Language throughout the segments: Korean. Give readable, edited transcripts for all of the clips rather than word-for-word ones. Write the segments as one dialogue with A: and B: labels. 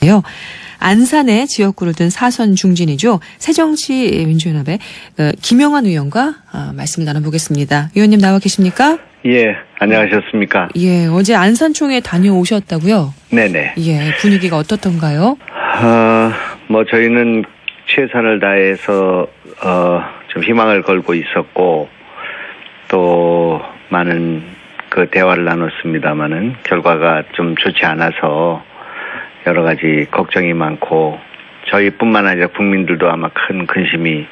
A: 요. 안산의 지역구를 둔 사선 중진이죠. 새정치민주연합의 김영환 의원과 말씀 나눠보겠습니다. 의원님 나와 계십니까?
B: 예, 안녕하셨습니까?
A: 예, 어제 안산총회 다녀오셨다고요?
B: 네네.
A: 예, 분위기가 어떻던가요?
B: 저희는 최선을 다해서 좀 희망을 걸고 있었고 또 많은 그 대화를 나눴습니다마는 결과가 좀 좋지 않아서 여러 가지 걱정이 많고 저희뿐만 아니라 국민들도 아마 큰 근심이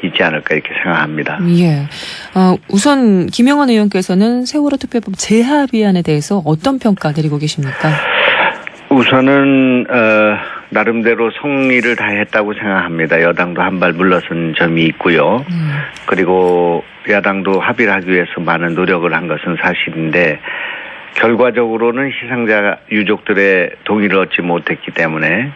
B: 있지 않을까 이렇게 생각합니다.
A: 예. 우선 김영환 의원께서는 세월호 특별법 재합의안에 대해서 어떤 평가 내리고 계십니까?
B: 우선은 나름대로 성의를 다했다고 생각합니다. 여당도 한 발 물러선 점이 있고요. 그리고 야당도 합의를 하기 위해서 많은 노력을 한 것은 사실인데 결과적으로는 희생자 유족들의 동의를 얻지 못했기 때문에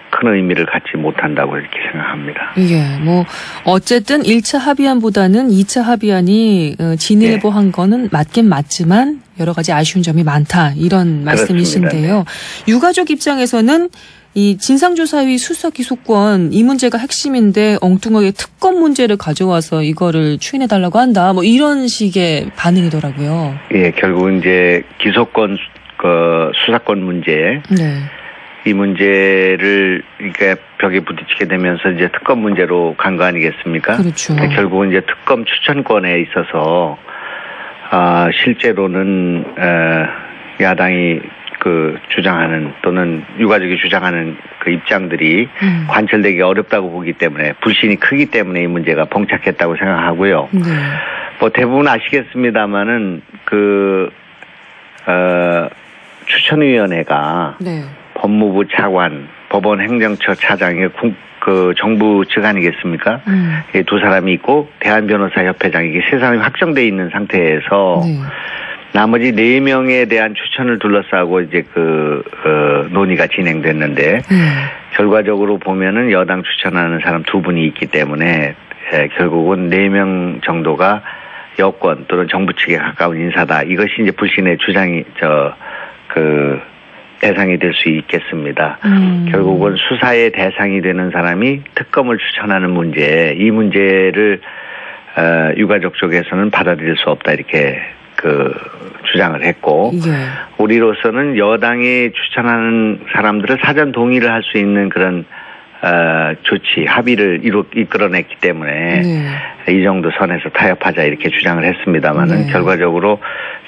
B: 큰 의미를 갖지 못한다고 이렇게 생각합니다.
A: 예, 어쨌든 1차 합의안보다는 2차 합의안이 진일보한 거는 맞긴 맞지만 여러 가지 아쉬운 점이 많다 이런 말씀이신데요. 네. 유가족 입장에서는 이 진상조사위 수사기소권 이 문제가 핵심인데 엉뚱하게 특검 문제를 가져와서 이거를 추인해달라고 한다. 이런 식의 반응이더라고요.
B: 예, 결국은 이제 기소권 수사권 문제. 네. 이 문제를 이렇게 벽에 부딪히게 되면서 이제 특검 문제로 간 거 아니겠습니까?
A: 그렇죠.
B: 결국은 이제 특검 추천권에 있어서 실제로는 야당이 주장하는 또는 유가족이 주장하는 그 입장들이 관철되기 어렵다고 보기 때문에 불신이 크기 때문에 이 문제가 봉착했다고 생각하고요. 네. 대부분 아시겠습니다마는 추천위원회가 네. 법무부 차관, 법원 행정처 차장이 정부 측 아니겠습니까? 두 사람이 있고 대한변호사협회장 이게 세 사람이 확정돼 있는 상태에서 네. 나머지 4명에 대한 추천을 둘러싸고 이제 논의가 진행됐는데 결과적으로 보면은 여당 추천하는 사람 2분이 있기 때문에 결국은 4명 정도가 여권 또는 정부 측에 가까운 인사다. 이것이 이제 불신의 주장이 대상이 될 수 있겠습니다. 결국은 수사의 대상이 되는 사람이 특검을 추천하는 문제, 이 문제를 유가족 쪽에서는 받아들일 수 없다 이렇게 주장을 했고 예. 우리로서는 여당이 추천하는 사람들을 사전 동의를 할 수 있는 그런 조치, 합의를 이끌어냈기 때문에 이 정도 선에서 타협하자 이렇게 주장을 했습니다마는 결과적으로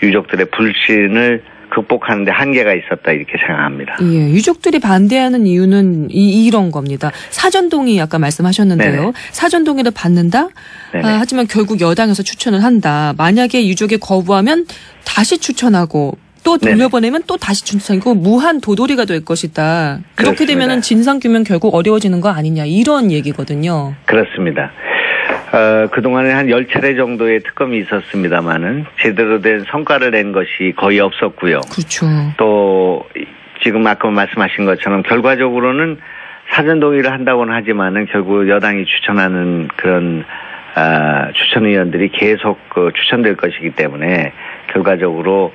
B: 유족들의 불신을 극복하는데 한계가 있었다 이렇게 생각합니다. 예,
A: 유족들이 반대하는 이유는 이런 겁니다. 사전 동의 아까 말씀하셨는데요. 네네. 사전 동의를 받는다. 하지만 결국 여당에서 추천을 한다. 만약에 유족이 거부하면 다시 추천하고 또 돌려보내면 또 다시 추천하고 무한 도돌이가 될 것이다. 이렇게 되면은 진상규명 결국 어려워지는 거 아니냐 이런 얘기거든요.
B: 그렇습니다. 그동안에 한 10차례 정도의 특검이 있었습니다만은 제대로 된 성과를 낸 것이 거의 없었고요.
A: 그렇죠.
B: 또 지금 아까 말씀하신 것처럼 결과적으로는 사전 동의를 한다고는 하지만은 결국 여당이 추천하는 그런 추천위원들이 계속 추천될 것이기 때문에 결과적으로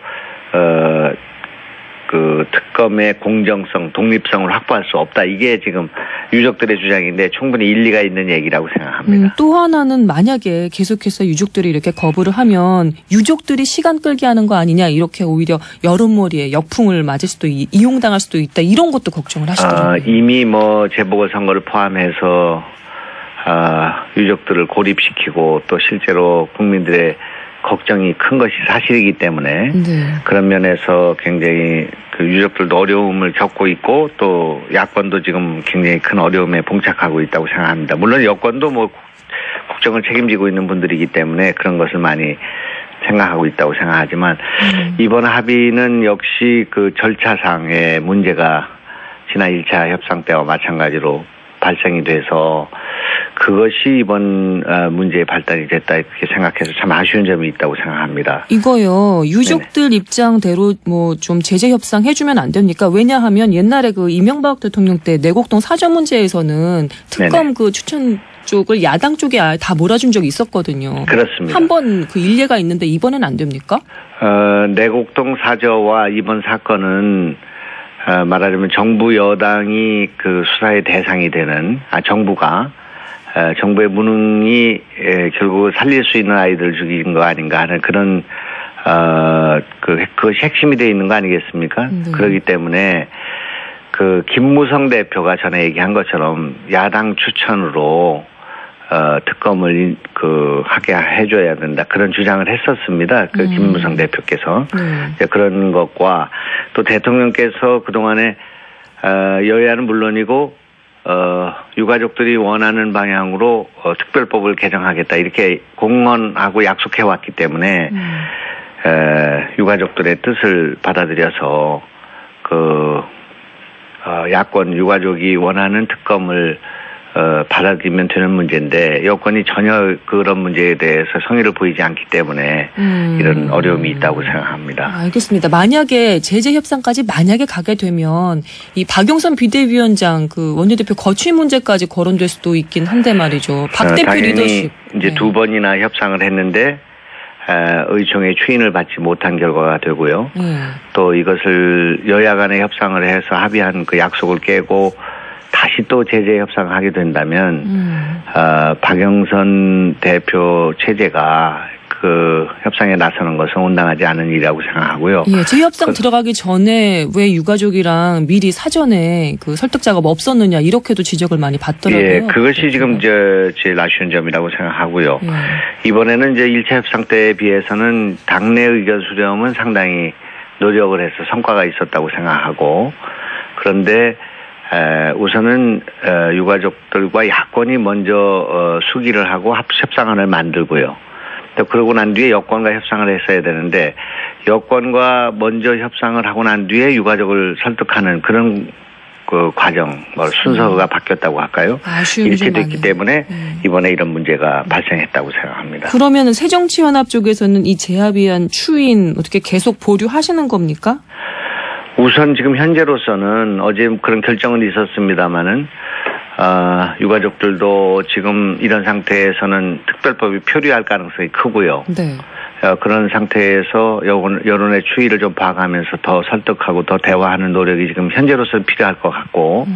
B: 특검의 공정성, 독립성을 확보할 수 없다. 이게 지금 유족들의 주장인데 충분히 일리가 있는 얘기라고 생각합니다.
A: 또 하나는 만약에 계속해서 유족들이 이렇게 거부를 하면 유족들이 시간 끌게 하는 거 아니냐 이렇게 오히려 여론몰이에 역풍을 맞을 수도 이용당할 수도 있다. 이런 것도 걱정을 하시더라고요.
B: 이미 재보궐선거를 포함해서 유족들을 고립시키고 또 실제로 국민들의 걱정이 큰 것이 사실이기 때문에 그런 면에서 굉장히 유족들도 어려움을 겪고 있고 또 야권도 지금 굉장히 큰 어려움에 봉착하고 있다고 생각합니다. 물론 여권도 국정을 책임지고 있는 분들이기 때문에 그런 것을 많이 생각하고 있다고 생각하지만 이번 합의는 역시 절차상의 문제가 지난 1차 협상 때와 마찬가지로 발생이 돼서 그것이 이번 문제의 발단이 됐다 이렇게 생각해서 참 아쉬운 점이 있다고 생각합니다.
A: 이거요. 유족들 입장대로 좀 제재 협상 해주면 안 됩니까? 왜냐하면 옛날에 이명박 대통령 때 내곡동 사저 문제에서는 특검 추천 쪽을 야당 쪽에 다 몰아준 적이 있었거든요.
B: 그렇습니다.
A: 한 번 일례가 있는데 이번엔 안 됩니까?
B: 내곡동 사저와 이번 사건은 말하자면 정부 여당이 그 수사의 대상이 되는 정부의 무능이 결국 살릴 수 있는 아이들을 죽인 거 아닌가 하는 그런 그것이 핵심이 되어 있는 거 아니겠습니까? 그렇기 때문에 그 김무성 대표가 전에 얘기한 것처럼 야당 추천으로 특검을 하게 해줘야 된다 그런 주장을 했었습니다. 그 김무성 대표께서 그런 것과 또 대통령께서 그 동안에 여야는 물론이고 유가족들이 원하는 방향으로 특별법을 개정하겠다 이렇게 공언하고 약속해 왔기 때문에 유가족들의 뜻을 받아들여서 야권 유가족이 원하는 특검을 받아들이면 되는 문제인데 여권이 전혀 그런 문제에 대해서 성의를 보이지 않기 때문에 이런 어려움이 있다고 생각합니다.
A: 알겠습니다. 만약에 제재 협상까지 가게 되면 이 박영선 비대위원장 그 원내대표 거취 문제까지 거론될 수도 있긴 한데 말이죠. 박 대표 리더십.
B: 이제 두 번이나 협상을 했는데 의총의 추인을 받지 못한 결과가 되고요. 또 이것을 여야 간의 협상을 해서 합의한 그 약속을 깨고 다시 또 제재 협상을 하게 된다면 박영선 대표 체제가 그 협상에 나서는 것은 온당하지 않은 일이라고 생각하고요.
A: 예, 재협상 들어가기 전에 왜 유가족이랑 미리 사전에 그 설득 작업 없었느냐 이렇게도 지적을 많이 받더라고요.
B: 예, 그것이 지금 제일 아쉬운 점이라고 생각하고요. 이번에는 이제 1차 협상 때에 비해서는 당내 의견 수렴은 상당히 노력을 해서 성과가 있었다고 생각하고 그런데 우선은 유가족들과 야권이 먼저 수기를 하고 협상안을 만들고요. 또 그러고 난 뒤에 여권과 협상을 했어야 되는데 여권과 먼저 협상을 하고 난 뒤에 유가족을 설득하는 그런 그 과정, 순서가 바뀌었다고 할까요? 이렇게 됐기 때문에 이번에 이런 문제가 발생했다고 생각합니다.
A: 그러면 새정치연합 쪽에서는 이 재합의안 추인 어떻게 계속 보류하시는 겁니까?
B: 우선 지금 현재로서는 어제 그런 결정은 있었습니다마는 유가족들도 지금 이런 상태에서는 특별법이 표류할 가능성이 크고요. 네. 그런 상태에서 여론의 추이를 좀 봐가면서 더 설득하고 더 대화하는 노력이 지금 현재로서는 필요할 것 같고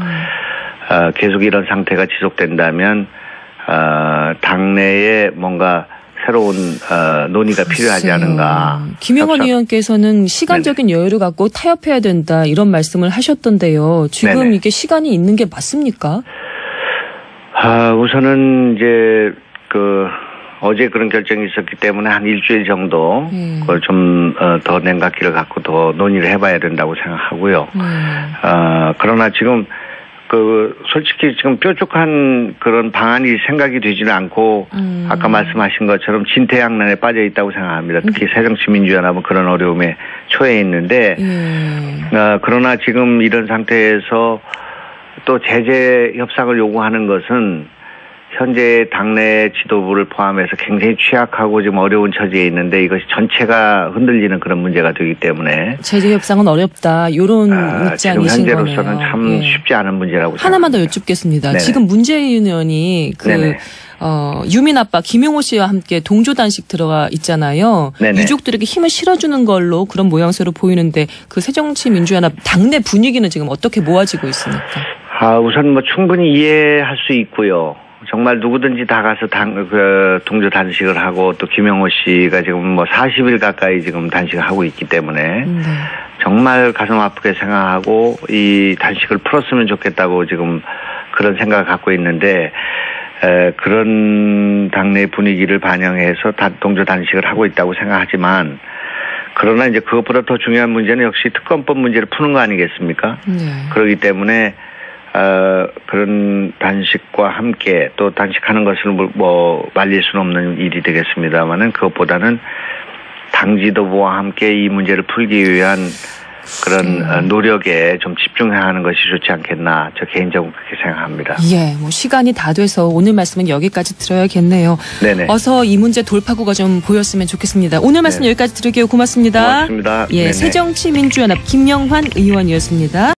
B: 계속 이런 상태가 지속된다면 당내에 뭔가 새로운 논의가 필요하지 않은가.
A: 김영원 의원께서는 시간적인 여유를 갖고 타협해야 된다 이런 말씀을 하셨던데요. 지금 네네. 이게 시간이 있는 게 맞습니까?
B: 우선은 이제 어제 그런 결정이 있었기 때문에 한 일주일 정도 그걸 좀 더 냉각기를 갖고 더 논의를 해봐야 된다고 생각하고요. 그러나 지금 솔직히 지금 뾰족한 그런 방안이 생각이 되지는 않고 아까 말씀하신 것처럼 진퇴양난에 빠져 있다고 생각합니다. 특히 새정치민주연합은 그런 어려움에 처해 있는데 그러나 지금 이런 상태에서 또 제재 협상을 요구하는 것은 현재 당내 지도부를 포함해서 굉장히 취약하고 지금 어려운 처지에 있는데 이것이 전체가 흔들리는 그런 문제가 되기 때문에
A: 제재 협상은 어렵다 이런 입장이신 거네요.
B: 지금 현재로서는 참 쉽지 않은 문제라고
A: 하나만 더 여쭙겠습니다. 네네. 지금 문재인 의원이 유민 아빠 김용호 씨와 함께 동조 단식 들어가 있잖아요. 네네. 유족들에게 힘을 실어주는 걸로 그런 모양새로 보이는데 그 새정치민주연합 당내 분위기는 지금 어떻게 모아지고 있습니까?
B: 우선 충분히 이해할 수 있고요. 정말 누구든지 다 가서 동조 단식을 하고 또 김영호 씨가 지금 40일 가까이 지금 단식을 하고 있기 때문에 정말 가슴 아프게 생각하고 이 단식을 풀었으면 좋겠다고 지금 그런 생각을 갖고 있는데 그런 당내 분위기를 반영해서 동조 단식을 하고 있다고 생각하지만 그러나 이제 그것보다 더 중요한 문제는 역시 특검법 문제를 푸는 거 아니겠습니까? 그렇기 때문에 그런 단식과 함께 또 단식하는 것을 말릴 수는 없는 일이 되겠습니다만은 그것보다는 당 지도부와 함께 이 문제를 풀기 위한 그런 노력에 좀 집중해야 하는 것이 좋지 않겠나 저 개인적으로 그렇게 생각합니다.
A: 예, 시간이 다 돼서 오늘 말씀은 여기까지 들어야겠네요. 네네. 어서 이 문제 돌파구가 좀 보였으면 좋겠습니다. 오늘 말씀 여기까지 들을게요. 고맙습니다.
B: 고맙습니다.
A: 예, 새정치민주연합 김영환 의원이었습니다.